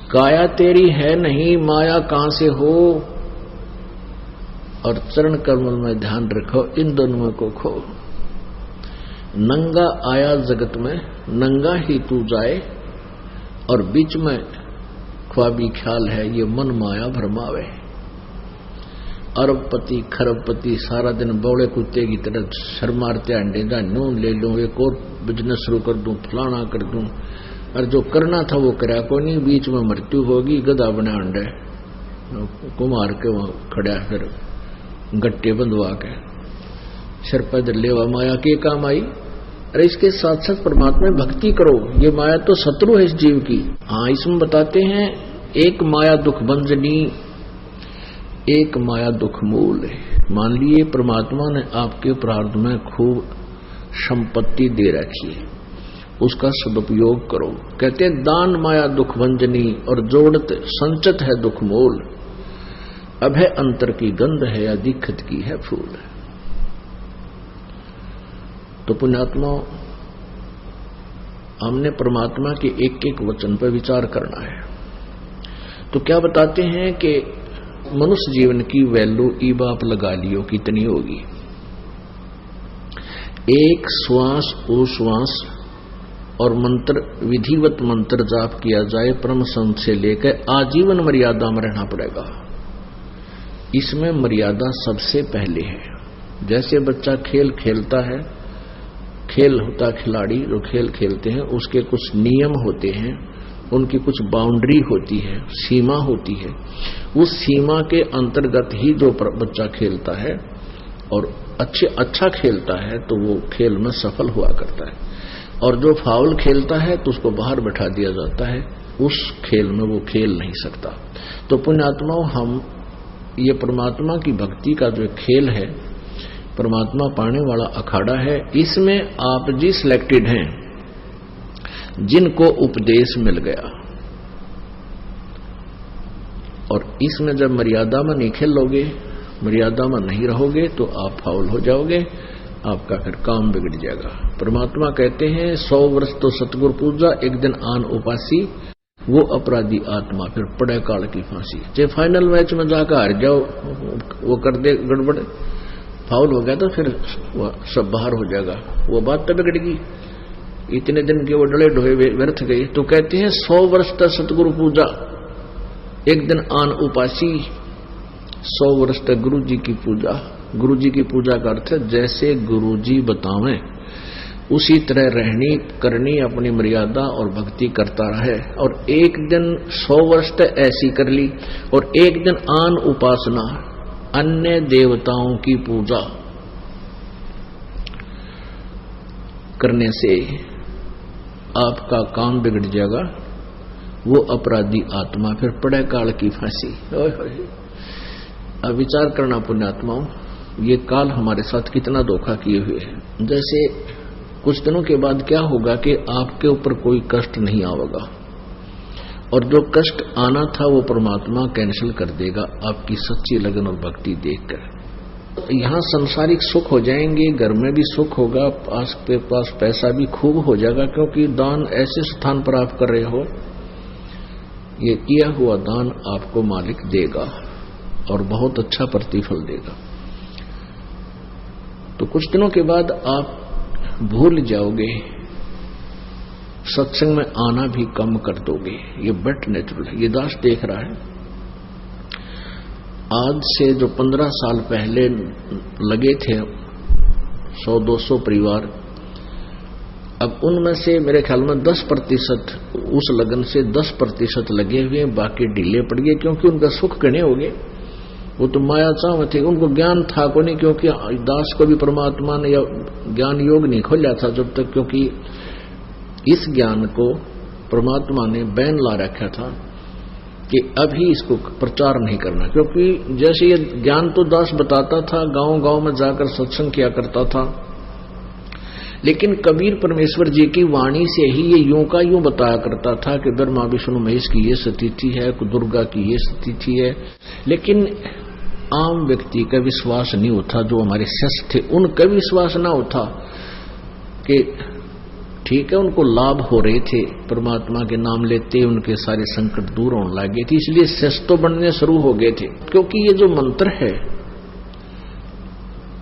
काया तेरी है नहीं, माया कहां से हो। और चरण कमल में ध्यान रखो, इन दोनों को खो। नंगा आया जगत में, नंगा ही तू जाए, और बीच में ख्वाबी ख्याल है ये मन माया भरमावे। अरबपति खरबपति सारा दिन बौड़े कुत्ते की तरह सर मारते अंडे जा, नून ले लूं, एक और बिजनेस शुरू कर दूं, फलाना कर दूं, और जो करना था वो करा को नहीं। बीच में मृत्यु होगी, गधा बना अंडे कुमार के वहां खड़ा, फिर गट्टे बंधवा के सिर पर लेवा, माया के काम आई। अरे इसके साथ साथ परमात्मा में भक्ति करो, ये माया तो शत्रु है इस जीव की। हाँ, इसमें बताते हैं एक माया दुख भंजनी, एक माया दुख मूल है। मान लिए परमात्मा ने आपके प्रारब्ध में खूब संपत्ति दे रखी है, उसका सदुपयोग करो। कहते हैं दान माया दुख भंजनी, और जोड़त संचत है दुख मूल। अब है अंतर की गंध है, या दिखत की है फूल। तो पुण्यात्मा, हमने परमात्मा के एक एक वचन पर विचार करना है। तो क्या बताते हैं कि मनुष्य जीवन की वैल्यू ईब आप लगा लियो कितनी होगी। एक श्वास उश्वास और मंत्र, विधिवत मंत्र जाप किया जाए परम संत से लेकर आजीवन मर्यादा में रहना पड़ेगा। इसमें मर्यादा सबसे पहले है। जैसे बच्चा खेल खेलता है, खेल होता खिलाड़ी जो खेल खेलते हैं, उसके कुछ नियम होते हैं, उनकी कुछ बाउंड्री होती है, सीमा होती है। उस सीमा के अंतर्गत ही जो बच्चा खेलता है और अच्छा खेलता है तो वो खेल में सफल हुआ करता है, और जो फाउल खेलता है तो उसको बाहर बैठा दिया जाता है, उस खेल में वो खेल नहीं सकता। तो पुण्यात्माओं, हम ये परमात्मा की भक्ति का जो खेल है, परमात्मा पाने वाला अखाड़ा है, इसमें आप जी सिलेक्टेड हैं जिनको उपदेश मिल गया। और इसमें जब मर्यादा में नहीं खेलोगे, मर्यादा में नहीं रहोगे, तो आप फाउल हो जाओगे, आपका फिर काम बिगड़ जाएगा। परमात्मा कहते हैं 100 वर्ष तो सतगुरु पूजा, एक दिन आन उपासी, वो अपराधी आत्मा फिर पड़े काल की फांसी। चाहे फाइनल मैच में जाकर हार जाओ, वो कर दे गड़बड़, फाउल हो गया तो फिर वो सब बाहर हो जाएगा, वो बात तो बिगड़ेगी। इतने दिन के वो डले ढोए व्यर्थ गए। तो कहते हैं 100 वर्ष तक सतगुरु पूजा, एक दिन आन उपासी। 100 वर्ष तक गुरु जी की पूजा। गुरु जी की पूजा का अर्थ है जैसे गुरु जी बतावें उसी तरह रहनी करनी, अपनी मर्यादा और भक्ति करता रहे। और एक दिन 100 वर्ष तक ऐसी कर ली, और एक दिन आन उपासना, अन्य देवताओं की पूजा करने से आपका काम बिगड़ जाएगा, वो अपराधी आत्मा फिर पड़े काल की फांसी। अब विचार करना पुण्यात्माओं, ये काल हमारे साथ कितना धोखा किए हुए है। जैसे कुछ दिनों के बाद क्या होगा कि आपके ऊपर कोई कष्ट नहीं आवेगा, और जो कष्ट आना था वो परमात्मा कैंसिल कर देगा आपकी सच्ची लगन और भक्ति देखकर। यहाँ सांसारिक सुख हो जाएंगे, घर में भी सुख होगा, पास पैसा भी खूब हो जाएगा, क्योंकि दान ऐसे स्थान पर आप कर रहे हो, ये किया हुआ दान आपको मालिक देगा और बहुत अच्छा प्रतिफल देगा। तो कुछ दिनों के बाद आप भूल जाओगे, सत्संग में आना भी कम कर दोगे, ये बट नेचुरल है। ये दास देख रहा है, आज से जो 15 साल पहले लगे थे 100-200 परिवार, अब उनमें से मेरे ख्याल में 10% उस लगन से 10% लगे हुए, बाकी ढीले पड़ गए, क्योंकि उनका सुख गणे हो गए। वो तो माया चाह थे, उनको ज्ञान था को नहीं, क्योंकि दास को भी परमात्मा ने ज्ञान योग नहीं खोला था जब तक, क्योंकि इस ज्ञान को परमात्मा ने बैन ला रखा था कि अभी इसको प्रचार नहीं करना। क्योंकि जैसे ये ज्ञान तो दास बताता था, गांव गांव में जाकर सत्संग किया करता था, लेकिन कबीर परमेश्वर जी की वाणी से ही ये यूं का यूं बताया करता था कि ब्रह्मा विष्णु महेश की ये स्थिति है, दुर्गा की ये स्थिति है। लेकिन आम व्यक्ति का विश्वास नहीं होता, जो हमारे शिष्य थे उनका विश्वास ना होता कि ठीक है, उनको लाभ हो रहे थे, परमात्मा के नाम लेते उनके सारे संकट दूर होने लगे थे, इसलिए शेष तो बनने शुरू हो गए थे। क्योंकि ये जो मंत्र है,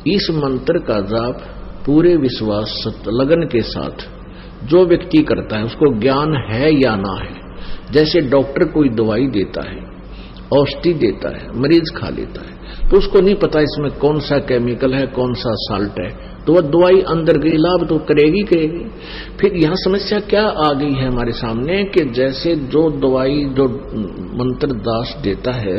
इस मंत्र का जाप पूरे विश्वास लगन के साथ जो व्यक्ति करता है, उसको ज्ञान है या ना है। जैसे डॉक्टर कोई दवाई देता है, औषधि देता है, मरीज खा लेता है, तो उसको नहीं पता इसमें कौन सा केमिकल है, कौन सा साल्ट है, तो वह दवाई अंदर गई, लाभ तो करेगी। फिर यहां समस्या क्या आ गई है हमारे सामने कि जैसे जो दवाई जो मंत्र दास देता है,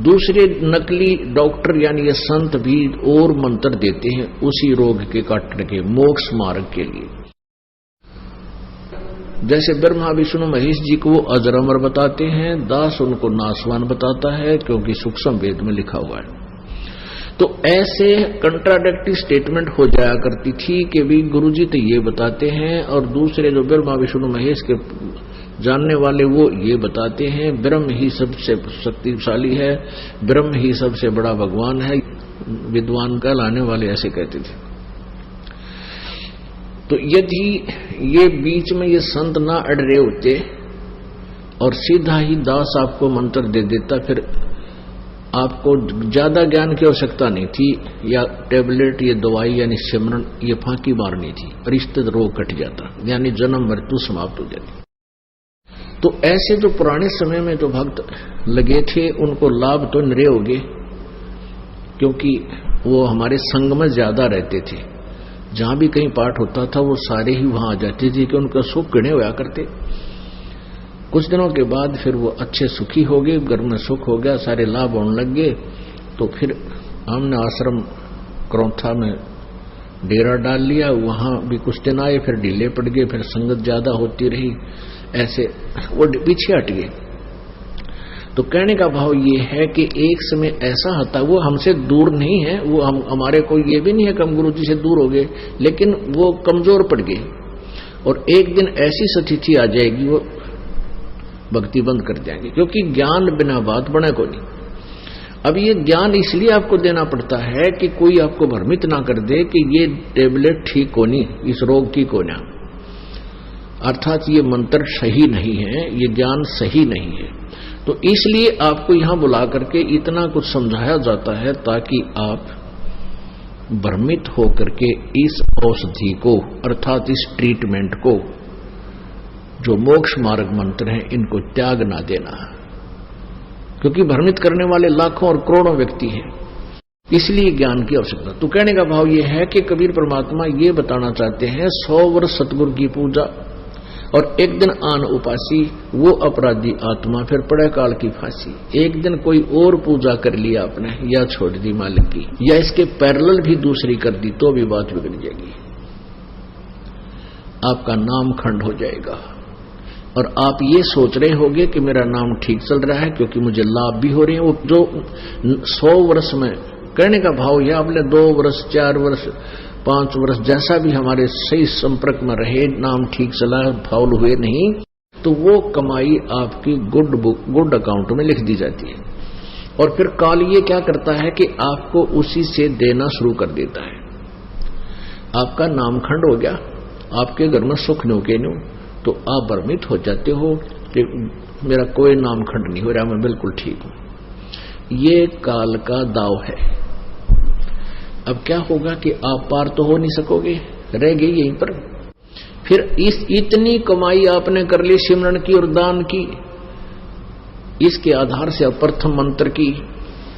दूसरे नकली डॉक्टर यानी ये संत भी और मंत्र देते हैं उसी रोग के काटने के, मोक्ष मार्ग के लिए। जैसे ब्रह्मा विष्णु महेश जी को वो अजर अमर बताते हैं, दास उनको नासवान बताता है, क्योंकि सूक्ष्म वेद में लिखा हुआ है। तो ऐसे कंट्राडिक्टरी स्टेटमेंट हो जाया करती थी कि भी गुरुजी तो ये बताते हैं और दूसरे जो ब्रह्मा विष्णु महेश के जानने वाले वो ये बताते हैं, ब्रह्म ही सबसे शक्तिशाली है, ब्रह्म ही सबसे बड़ा भगवान है, विद्वान का लाने वाले ऐसे कहते थे। तो यदि ये बीच में ये संत ना अड़ रहे होते और सीधा ही दास आपको मंत्र दे देता, फिर आपको ज्यादा ज्ञान की आवश्यकता नहीं थी, या टेबलेट, ये दवाई यानी सिमरन, ये फांकी मारनी थी और इससे रोग कट जाता, यानी जन्म मृत्यु समाप्त हो जाती। तो ऐसे जो पुराने समय में जो भक्त लगे थे उनको लाभ तो निरे हो गए, क्योंकि वो हमारे संग में ज्यादा रहते थे। जहां भी कहीं पाठ होता था वो सारे ही वहां आ जाते थे कि उनका सुख गिणे हुआ करते। कुछ दिनों के बाद फिर वो अच्छे सुखी हो गए, घर में सुख हो गया, सारे लाभ होने लग गए। तो फिर हमने आश्रम करौथा में डेरा डाल लिया, वहां भी कुछ दिन आए, फिर ढीले पड़ गए, फिर संगत ज्यादा होती रही, ऐसे वो पीछे हट गए। तो कहने का भाव ये है कि एक समय ऐसा आता, वो हमसे दूर नहीं है, वो हमारे को ये भी नहीं है कि हम गुरु जी से दूर हो गए, लेकिन वो कमजोर पड़ गए और एक दिन ऐसी स्थिति आ जाएगी वो भक्ति बंद कर जाएंगे, क्योंकि ज्ञान बिना बात बने को नहीं। अब ये ज्ञान इसलिए आपको देना पड़ता है कि कोई आपको भ्रमित ना कर दे कि ये टेबलेट ठीक होनी, इस रोग की कोना, अर्थात ये मंत्र सही नहीं है, ये ज्ञान सही नहीं है। तो इसलिए आपको यहां बुला करके इतना कुछ समझाया जाता है ताकि आप भ्रमित होकर के इस औषधि को, अर्थात इस ट्रीटमेंट को, जो मोक्ष मार्ग मंत्र हैं, इनको त्याग ना देना, क्योंकि भ्रमित करने वाले लाखों और करोड़ों व्यक्ति हैं, इसलिए ज्ञान की आवश्यकता। तो कहने का भाव यह है कि कबीर परमात्मा ये बताना चाहते हैं, 100 वर्ष सतगुरु की पूजा और एक दिन आन उपासी, वो अपराधी आत्मा फिर पड़े काल की फांसी। एक दिन कोई और पूजा कर लिया आपने, या छोड़ दी मालिक की, या इसके पैरेलल भी दूसरी कर दी, तो भी बात बिगड़ जाएगी, आपका नाम खंड हो जाएगा। और आप ये सोच रहे होंगे कि मेरा नाम ठीक चल रहा है क्योंकि मुझे लाभ भी हो रहे हैं। वो जो 100 वर्ष में, कहने का भाव यह आपने 2 वर्ष 4 वर्ष 5 वर्ष जैसा भी हमारे सही संपर्क में रहे, नाम ठीक चला, फाउल हुए नहीं, तो वो कमाई आपकी गुड अकाउंट में लिख दी जाती है। और फिर काल ये क्या करता है कि आपको उसी से देना शुरू कर देता है। आपका नाम खंड हो गया, आपके घर में सुख नो के नो, तो आप भ्रमित हो जाते हो कि मेरा कोई नाम खंड नहीं हो रहा, मैं बिल्कुल ठीक हूं। ये काल का दाव है। अब क्या होगा कि आप पार तो हो नहीं सकोगे, रह गए यहीं पर। फिर इतनी कमाई आपने कर ली सिमरन की और दान की, इसके आधार से आप प्रथम मंत्र की,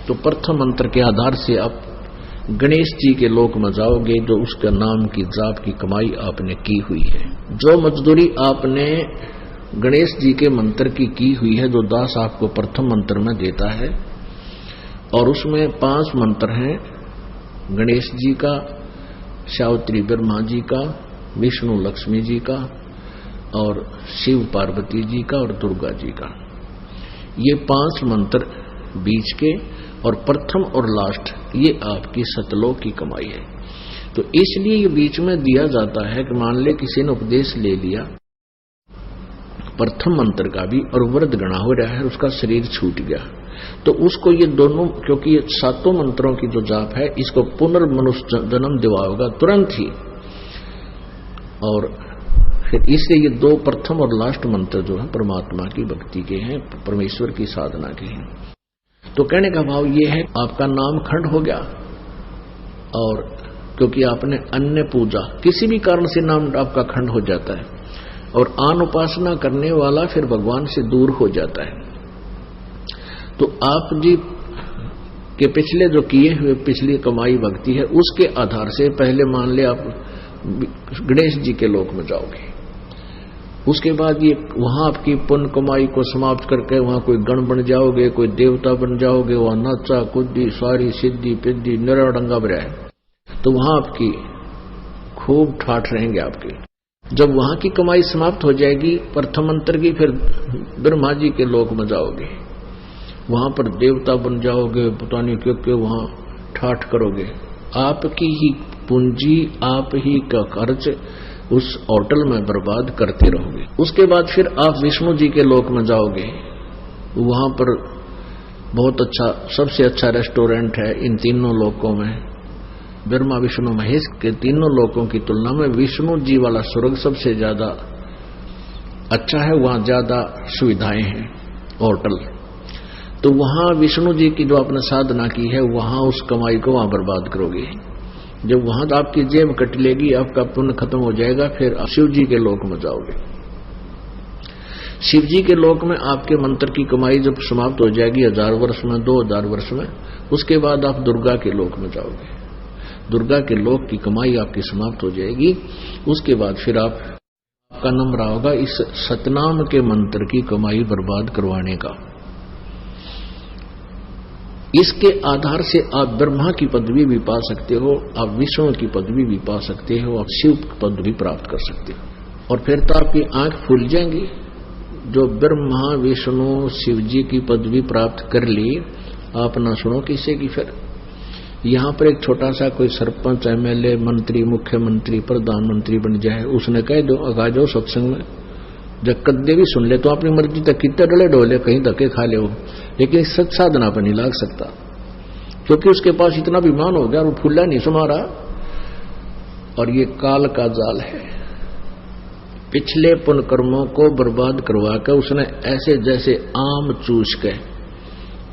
तो प्रथम मंत्र के आधार से आप गणेश जी के लोक में जाओगे, जो उसका नाम की जाप की कमाई आपने की हुई है। जो मजदूरी आपने गणेश जी के मंत्र की हुई है, जो दास आपको प्रथम मंत्र में देता है, और उसमें 5 मंत्र हैं, गणेश जी का, सावित्री ब्रह्मा जी का, विष्णु लक्ष्मी जी का, और शिव पार्वती जी का, और दुर्गा जी का। ये 5 मंत्र बीच के और प्रथम और लास्ट, ये आपकी सतलोक की कमाई है। तो इसलिए ये बीच में दिया जाता है कि मान ले किसी ने उपदेश ले लिया प्रथम मंत्र का भी और व्रत गणा हो रहा है, उसका शरीर छूट गया, तो उसको ये दोनों, क्योंकि ये 7 मंत्रों की जो जाप है, इसको पुनर्मनुष्य जन्म दिलाएगा तुरंत ही। और फिर इसलिए ये दो प्रथम और लास्ट मंत्र जो है परमात्मा की भक्ति के हैं, परमेश्वर की साधना के हैं। तो कहने का भाव ये है, आपका नाम खंड हो गया, और क्योंकि आपने अन्य पूजा, किसी भी कारण से नाम आपका खंड हो जाता है, और आन उपासना करने वाला फिर भगवान से दूर हो जाता है। तो आप जी के पिछले जो किए हुए पिछली कमाई भक्ति है, उसके आधार से पहले मान ले आप गणेश जी के लोक में जाओगे, उसके बाद ये वहां आपकी पुण्य कमाई को समाप्त करके वहां कोई गण बन जाओगे, कोई देवता बन जाओगे, वहां नाचा कुद्दी सारी सिद्धि पिद्धि निराडंगा बरा है, तो वहां आपकी खूब ठाठ रहेंगे आपके। जब वहां की कमाई समाप्त हो जाएगी प्रथम मंत्र की, फिर ब्रह्मा जी के लोक में जाओगे, वहां पर देवता बन जाओगे, पता नहीं क्यों वहां ठाठ करोगे, आपकी ही पूंजी आप ही का खर्च उस होटल में बर्बाद करते रहोगे। उसके बाद फिर आप विष्णु जी के लोक में जाओगे, वहां पर बहुत अच्छा, सबसे अच्छा रेस्टोरेंट है इन तीनों लोकों में, ब्रह्मा विष्णु महेश के तीनों लोकों की तुलना में विष्णु जी वाला स्वर्ग सबसे ज्यादा अच्छा है, वहां ज्यादा सुविधाएं हैं होटल। तो वहां विष्णु जी की जो आपने साधना की है, वहां उस कमाई को वहां बर्बाद करोगे। जब वहां तो आपकी जेब कट लेगी, आपका पुण्य खत्म हो जाएगा, फिर आप शिव जी के लोक में जाओगे। शिव जी के लोक में आपके मंत्र की कमाई जब समाप्त हो जाएगी 1000 वर्ष में, 2000 वर्ष में, उसके बाद आप दुर्गा के लोक में जाओगे। दुर्गा के लोक की कमाई आपकी समाप्त हो जाएगी, उसके बाद फिर आपका नंबर होगा इस सतनाम के मंत्र की कमाई बर्बाद करवाने का। इसके आधार से आप ब्रह्मा की पदवी भी पा सकते हो, आप विष्णु की पदवी भी पा सकते हो, आप शिव की पदवी प्राप्त कर सकते हो। और फिर तो आपकी आंख फूल जाएंगी। जो ब्रह्मा विष्णु शिव जी की पदवी प्राप्त कर ली, आप ना सुनो किसी की। फिर यहां पर एक छोटा सा कोई सरपंच, एमएलए, मंत्री, मुख्यमंत्री, प्रधानमंत्री बन जाए, उसने कह दो अगा जाओ सत्संग में, जब कद्दे भी सुन ले तो अपनी मर्जी तक कितने डले डोले कहीं धक्के खा ले हो, लेकिन सच साधना पर नहीं लाग सकता, क्योंकि उसके पास इतना अभिमान हो गया और वो फूला नहीं समारा। और ये काल का जाल है, पिछले पुण्य कर्मों को बर्बाद करवा कर उसने ऐसे जैसे आम चूस के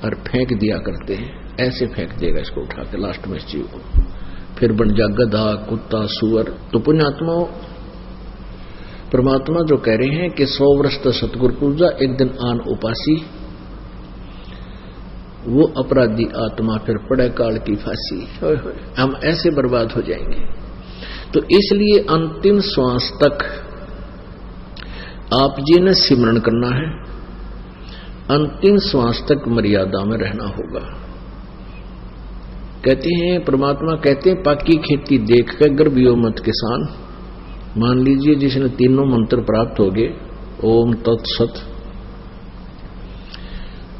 और फेंक दिया करते हैं, ऐसे फेंक देगा इसको उठा के लास्ट में इस जीव को, फिर बन जा गधा, कुत्ता, सुअर। तो पुण्यात्मा परमात्मा जो कह रहे हैं कि 100 वर्ष तक सतगुरु पूजा, एक दिन आन उपासी, वो अपराधी आत्मा फिर पड़े काल की फांसी। हम ऐसे बर्बाद हो जाएंगे। तो इसलिए अंतिम श्वास तक आप जी ने सिमरण करना है, अंतिम श्वास तक मर्यादा में रहना होगा। कहते हैं परमात्मा कहते हैं, पाकी खेती देख कर गर्भियो मत किसान। मान लीजिए जिसने तीनों मंत्र प्राप्त हो गए, ओम तत्सत,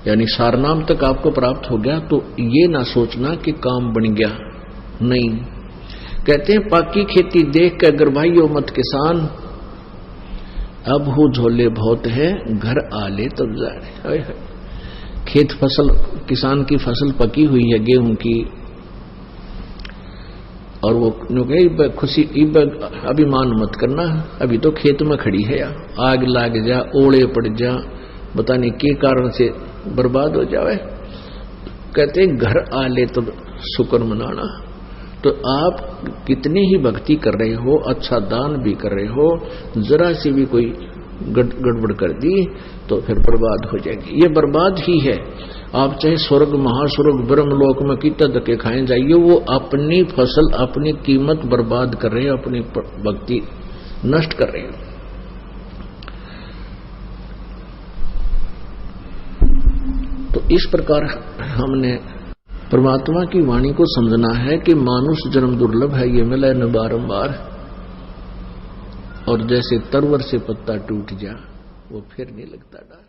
यानी सारनाम तक आपको प्राप्त हो गया, तो ये ना सोचना कि काम बन गया, नहीं। कहते हैं पाकी खेती देख कर अगर भाइयों मत किसान, अब हो झोले बहुत है घर आले तब जाने। खेत फसल, किसान की फसल पकी हुई है गेहूं की, और वो खुशी अभिमान मत करना, अभी तो खेत में खड़ी है, आग लाग जा, ओले पड़ जा, बता नहीं के कारण से बर्बाद हो जावे। कहते घर आले तो शुक्र मनाना। तो आप कितनी ही भक्ति कर रहे हो, अच्छा दान भी कर रहे हो, जरा सी भी कोई गड़बड़ कर दी तो फिर बर्बाद हो जाएगी। ये बर्बाद ही है। आप चाहे स्वर्ग महास्वर्ग ब्रह्मलोक में कितना धक्के खाए जाइए, वो अपनी फसल अपनी कीमत बर्बाद कर रहे हो, अपनी भक्ति नष्ट कर रहे हो। तो इस प्रकार हमने परमात्मा की वाणी को समझना है कि मानुष जन्म दुर्लभ है, ये मिला न बारंबार, और जैसे तरवर से पत्ता टूट जा वो फिर नहीं लगता डाल।